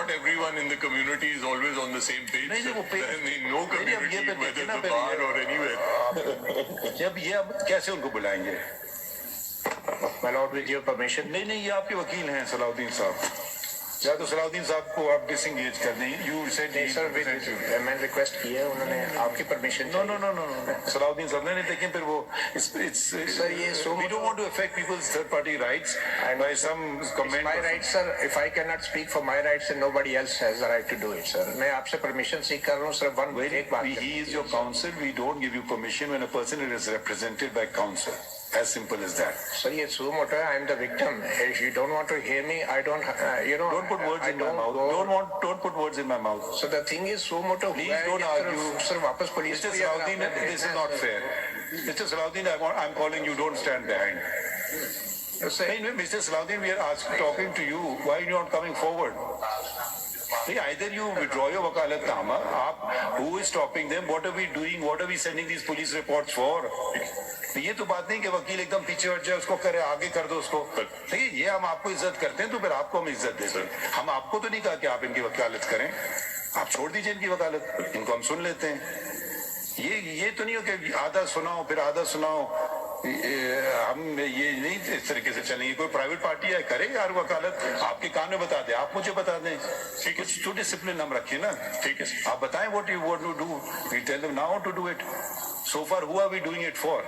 not everyone in the community is always on the same page. No community, whether the bar or anywhere. जब ये अब कैसे उनको बुलाएंगे? My lord, with your permission. नहीं, ये आपके वकील हैं सलाउद्दीन साहब, या तो सलाउद्दीन साहब को आप डिसएंगेज कर दें. यू सेड सर मैंने रिक्वेस्ट की है, उन्होंने आपकी परमिशन. नो सलाउद्दीन साहब ने, लेकिन फिर वो सर ये we don't want to affect people's third party rights by some comment. My right, sir. If I cannot speak for my rights, then nobody else has the right to do it, sir. मैं आपसे permission सीख कर रहा हूँ sir. एक बात, he is your counsel. We don't give you permission when a person is represented by counsel. As simple as that. Sir, ये suo moto. I am the victim. If you don't want to hear me, I don't. Don't put words in my mouth. Don't put words in my mouth. So the thing is, suo moto. Please don't argue. Sir, वापस police. Mr. Salahuddin, this is not fair. Mr. Salahuddin, I'm calling you. Don't stand behind. Mr. Salahuddin, we are talking to you. Why are you not coming forward? Either you withdraw your wakalatnama. Who is stopping them? What are we doing? What are we sending these police reports for? ये तो बात नहीं कि वकील एकदम पीछे हट जाए, उसको करे आगे कर दो उसको. देखिए, ये हम आपको इज्जत करते हैं तो फिर आपको हम इज्जत देते हैं. हम आपको तो नहीं कहा कि आप इनकी वकालत करें. आप छोड़ दीजिए इनकी वकालत, इनको हम सुन लेते हैं. ये तो नहीं हो कि आधा सुनाओ फिर आधा सुनाओ. हम ये नहीं इस तरीके से चलेंगे. कोई प्राइवेट पार्टी है, करे यार वकालत, आपके कान में बता दे, आप मुझे बता दें. ठीक है, तो डिसिप्लिन हम रखिए ना. ठीक है, आप बताएं what you want to do. We tell them now to do it. So far, who are we doing it for?